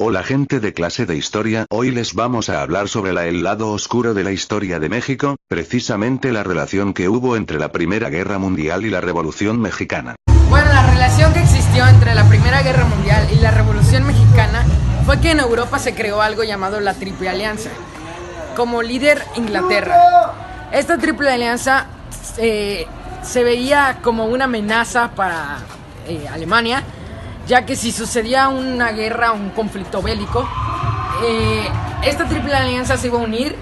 Hola gente de clase de historia, hoy les vamos a hablar sobre el lado oscuro de la historia de México, precisamente la relación que hubo entre la Primera Guerra Mundial y la Revolución Mexicana. Bueno, la relación que existió entre la Primera Guerra Mundial y la Revolución Mexicana fue que en Europa se creó algo llamado la Triple Alianza, como líder Inglaterra. Esta Triple Alianza se veía como una amenaza para Alemania, ya que si sucedía una guerra, un conflicto bélico, esta Triple Alianza se iba a unir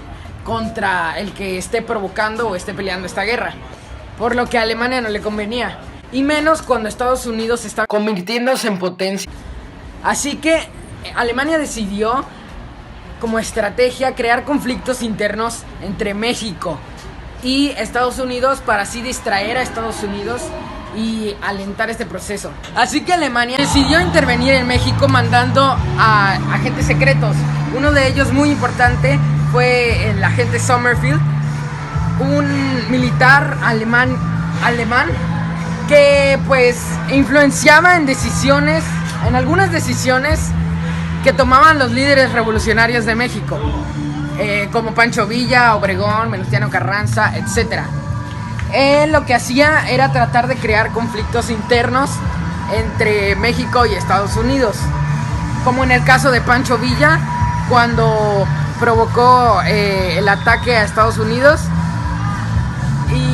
contra el que esté provocando o esté peleando esta guerra, por lo que a Alemania no le convenía, y menos cuando Estados Unidos está convirtiéndose en potencia. Así que Alemania decidió como estrategia crear conflictos internos entre México y Estados Unidos para así distraer a Estados Unidos y alentar este proceso. Así que Alemania decidió intervenir en México mandando a agentes secretos. Uno de ellos muy importante fue el agente Sommerfield, un militar alemán que pues influenciaba en algunas decisiones que tomaban los líderes revolucionarios de México, como Pancho Villa, Obregón, Venustiano Carranza, etc. Él lo que hacía era tratar de crear conflictos internos entre México y Estados Unidos, como en el caso de Pancho Villa, cuando provocó el ataque a Estados Unidos, y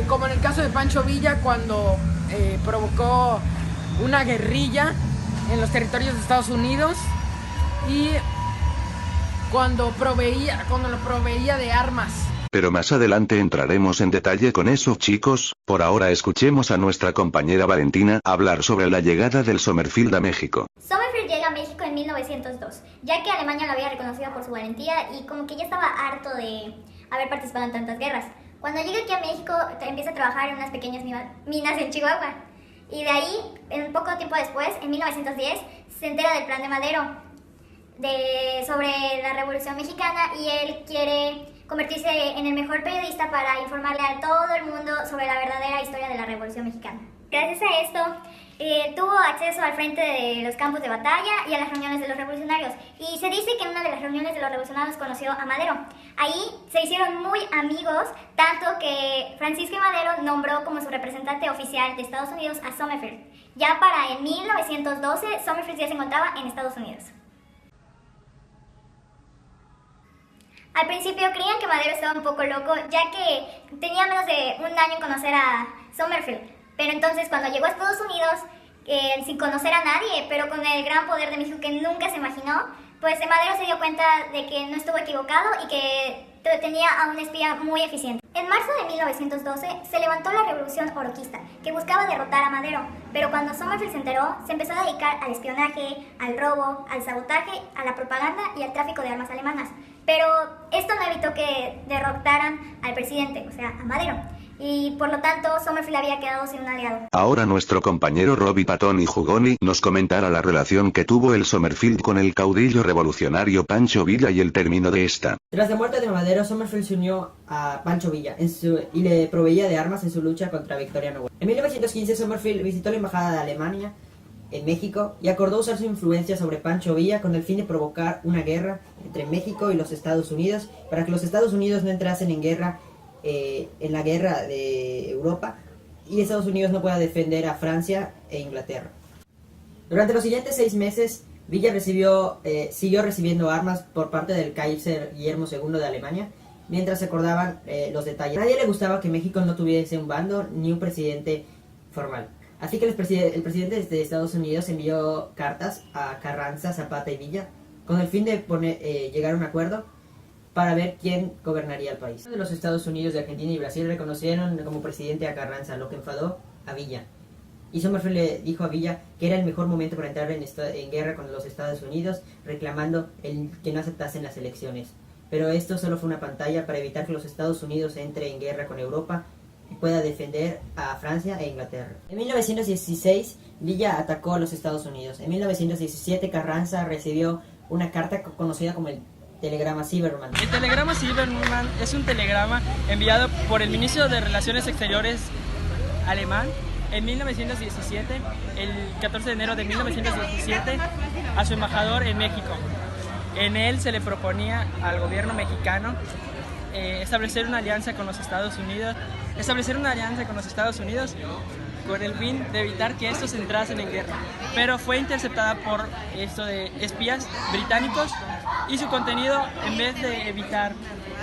como en el caso de Pancho Villa, cuando provocó una guerrilla en los territorios de Estados Unidos, y cuando lo proveía de armas. Pero más adelante entraremos en detalle con eso, chicos. Por ahora escuchemos a nuestra compañera Valentina hablar sobre la llegada del Sommerfield a México. Sommerfield llega a México en 1902, ya que Alemania lo había reconocido por su valentía y como que ya estaba harto de haber participado en tantas guerras. Cuando llega aquí a México empieza a trabajar en unas pequeñas minas en Chihuahua, y de ahí, un poco tiempo después, en 1910, se entera del plan de Madero sobre la Revolución Mexicana, y él quiere convertirse en el mejor periodista para informarle a todo el mundo sobre la verdadera historia de la Revolución Mexicana. Gracias a esto, tuvo acceso al frente de los campos de batalla y a las reuniones de los revolucionarios. Y se dice que en una de las reuniones de los revolucionarios conoció a Madero. Ahí se hicieron muy amigos, tanto que Francisco I. Madero nombró como su representante oficial de Estados Unidos a Sommerfield. Ya para en 1912, Sommerfield ya se encontraba en Estados Unidos. Al principio creían que Madero estaba un poco loco, ya que tenía menos de un año en conocer a Sommerfield. Pero entonces cuando llegó a Estados Unidos, sin conocer a nadie, pero con el gran poder de México que nunca se imaginó, pues Madero se dio cuenta de que no estuvo equivocado y que tenía a un espía muy eficiente. En marzo de 1912 se levantó la Revolución Oroquista, que buscaba derrotar a Madero, pero cuando Sommerfield se enteró, se empezó a dedicar al espionaje, al robo, al sabotaje, a la propaganda y al tráfico de armas alemanas. Pero esto no evitó que derrotaran al presidente, o sea, a Madero, y por lo tanto Sommerfield había quedado sin un aliado. Ahora nuestro compañero Robbie Patón y Jugoni nos comentará la relación que tuvo el Sommerfield con el caudillo revolucionario Pancho Villa y el término de esta. Tras la muerte de Madero, Sommerfield se unió a Pancho Villa y le proveía de armas en su lucha contra Victoriano Huerta. En 1915 Sommerfield visitó la embajada de Alemania en México y acordó usar su influencia sobre Pancho Villa con el fin de provocar una guerra entre México y los Estados Unidos, para que los Estados Unidos no entrasen en guerra, en la guerra de Europa, y Estados Unidos no pueda defender a Francia e Inglaterra. Durante los siguientes 6 meses, Villa siguió recibiendo armas por parte del Kaiser Guillermo II de Alemania, mientras se acordaban los detalles. A nadie le gustaba que México no tuviese un bando ni un presidente formal. Así que el presidente de Estados Unidos envió cartas a Carranza, Zapata y Villa con el fin de llegar a un acuerdo para ver quién gobernaría el país. Los Estados Unidos, de Argentina y Brasil reconocieron como presidente a Carranza, lo que enfadó a Villa. Y Sommerfield le dijo a Villa que era el mejor momento para entrar en guerra con los Estados Unidos, reclamando que no aceptasen las elecciones. Pero esto solo fue una pantalla para evitar que los Estados Unidos entre en guerra con Europa y pueda defender a Francia e Inglaterra. En 1916, Villa atacó a los Estados Unidos. En 1917, Carranza recibió una carta conocida como el Telegrama Silberman. El Telegrama Silberman es un telegrama enviado por el ministro de Relaciones Exteriores alemán en 1917, el 14 de enero de 1917, a su embajador en México. En él se le proponía al gobierno mexicano establecer una alianza con los Estados Unidos, con el fin de evitar que estos entrasen en guerra, pero fue interceptada por espías británicos, y su contenido, en vez de evitar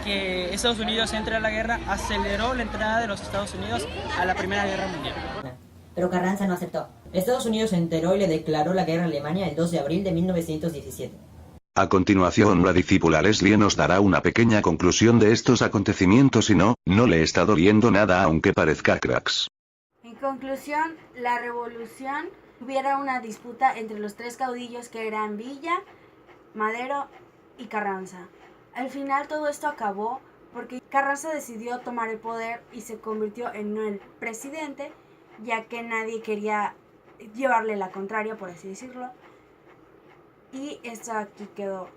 que Estados Unidos entre a la guerra, aceleró la entrada de los Estados Unidos a la Primera Guerra Mundial. Pero Carranza no aceptó. Estados Unidos se enteró y le declaró la guerra a Alemania el 2 de abril de 1917. A continuación, la discípula Leslie nos dará una pequeña conclusión de estos acontecimientos y no le está doliendo nada aunque parezca cracks. En conclusión, la revolución hubiera una disputa entre los tres caudillos que eran Villa, Madero y Carranza. Al final todo esto acabó porque Carranza decidió tomar el poder y se convirtió en el presidente, ya que nadie quería llevarle la contraria, por así decirlo. Y esto aquí quedó.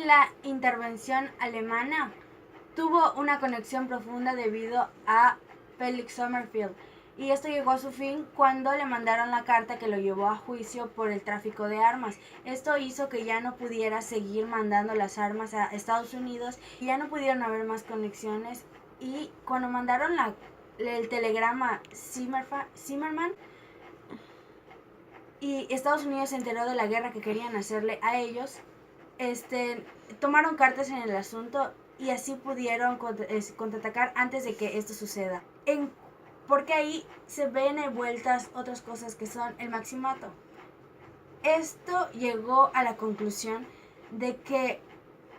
La intervención alemana tuvo una conexión profunda debido a Felix Sommerfeld, y esto llegó a su fin cuando le mandaron la carta que lo llevó a juicio por el tráfico de armas. Esto hizo que ya no pudiera seguir mandando las armas a Estados Unidos y ya no pudieron haber más conexiones, y cuando mandaron el telegrama Zimmerman, y Estados Unidos se enteró de la guerra que querían hacerle a ellos, tomaron cartas en el asunto y así pudieron contraatacar antes de que esto suceda. Porque ahí se ven envueltas otras cosas que son el maximato. Esto llegó a la conclusión de que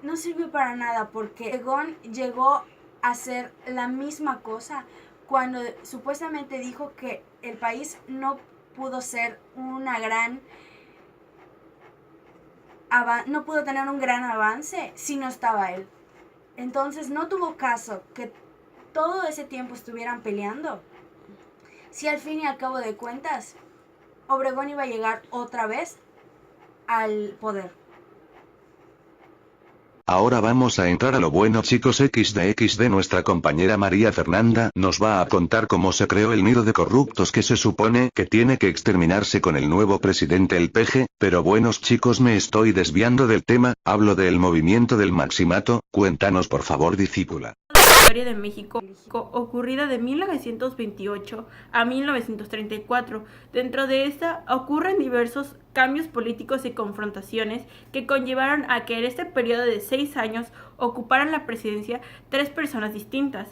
no sirvió para nada, porque Egon llegó a hacer la misma cosa cuando supuestamente dijo que el país no pudo ser no pudo tener un gran avance si no estaba él. Entonces no tuvo caso que todo ese tiempo estuvieran peleando, si al fin y al cabo de cuentas Obregón iba a llegar otra vez al poder. Ahora vamos a entrar a lo bueno, chicos. XD nuestra compañera María Fernanda nos va a contar cómo se creó el nido de corruptos que se supone que tiene que exterminarse con el nuevo presidente el PG, pero buenos chicos, me estoy desviando del tema, hablo del movimiento del maximato. Cuéntanos por favor, discípula. Historia de México ocurrida de 1928 a 1934. Dentro de esta ocurren diversos cambios políticos y confrontaciones que conllevaron a que en este periodo de 6 años ocuparan la presidencia 3 personas distintas.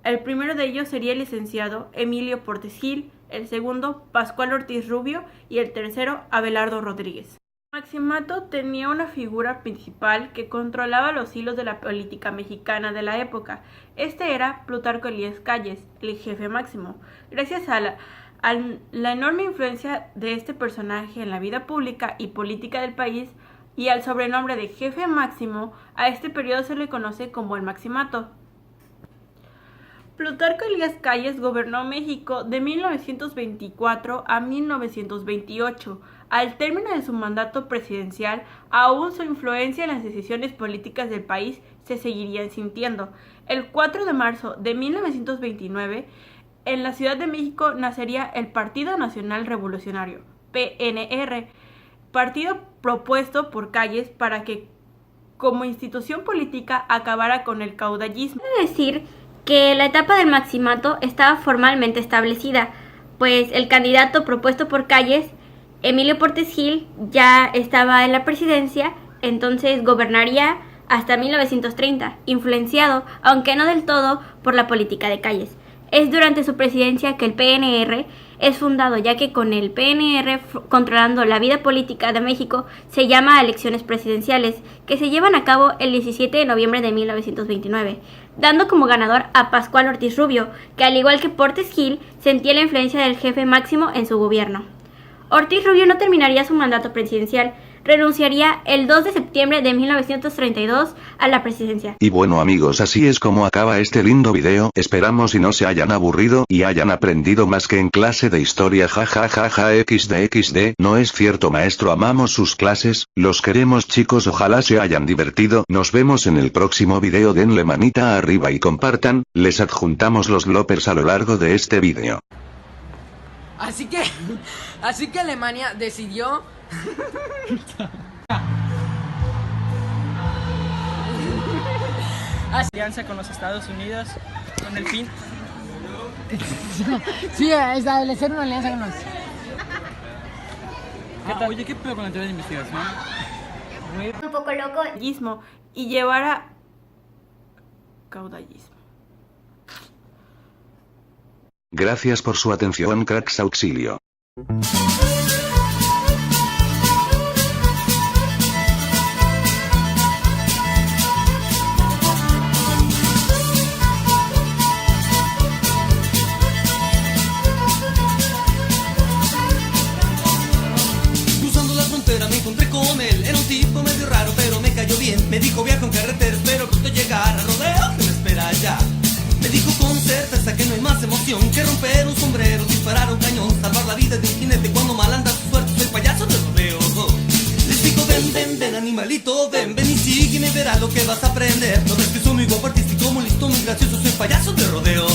El primero de ellos sería el licenciado Emilio Portes Gil, el segundo Pascual Ortiz Rubio y el tercero Abelardo Rodríguez. Maximato tenía una figura principal que controlaba los hilos de la política mexicana de la época. Este era Plutarco Elías Calles, el jefe máximo. Gracias a la enorme influencia de este personaje en la vida pública y política del país y al sobrenombre de jefe máximo, a este periodo se le conoce como el Maximato. Plutarco Elías Calles gobernó México de 1924 a 1928. Al término de su mandato presidencial, aún su influencia en las decisiones políticas del país se seguirían sintiendo. El 4 de marzo de 1929, en la Ciudad de México nacería el Partido Nacional Revolucionario, PNR, partido propuesto por Calles para que, como institución política, acabara con el caudillismo. Es decir, que la etapa del Maximato estaba formalmente establecida, pues el candidato propuesto por Calles, Emilio Portes Gil, ya estaba en la presidencia, entonces gobernaría hasta 1930, influenciado, aunque no del todo, por la política de Calles. Es durante su presidencia que el PNR es fundado, ya que con el PNR controlando la vida política de México se llama a elecciones presidenciales, que se llevan a cabo el 17 de noviembre de 1929, dando como ganador a Pascual Ortiz Rubio, que al igual que Portes Gil, sentía la influencia del jefe máximo en su gobierno. Ortiz Rubio no terminaría su mandato presidencial, renunciaría el 2 de septiembre de 1932 a la presidencia. Y bueno amigos, así es como acaba este lindo video. Esperamos y no se hayan aburrido y hayan aprendido más que en clase de historia. Jajajaja XD. No es cierto maestro, amamos sus clases, los queremos chicos, ojalá se hayan divertido. Nos vemos en el próximo video, denle manita arriba y compartan, les adjuntamos los bloopers a lo largo de este video. Así que Alemania decidió alianza con los Estados Unidos con el fin. sí, establecer una alianza con los... Oye, ¿qué pedo con la teoría de investigación? Un poco loco. Y llevar a caudallismo. Gracias por su atención, cracks auxilio. Cruzando la frontera me encontré con él. Era un tipo medio raro, pero me cayó bien. Me dijo viaja en carretera, espero pronto llegar a rodeo que me espera allá. Me dijo con certeza que no hay más emoción que romper un sombrero, disparar un cañón, salvar la vida de un jinete cuando mal anda su suerte. Soy payaso de rodeo. Les digo ven, ven, ven animalito, ven, ven y sígueme, verás lo que vas a aprender. No ves que soy muy guapo, artístico, muy listo, muy gracioso, soy payaso de rodeo.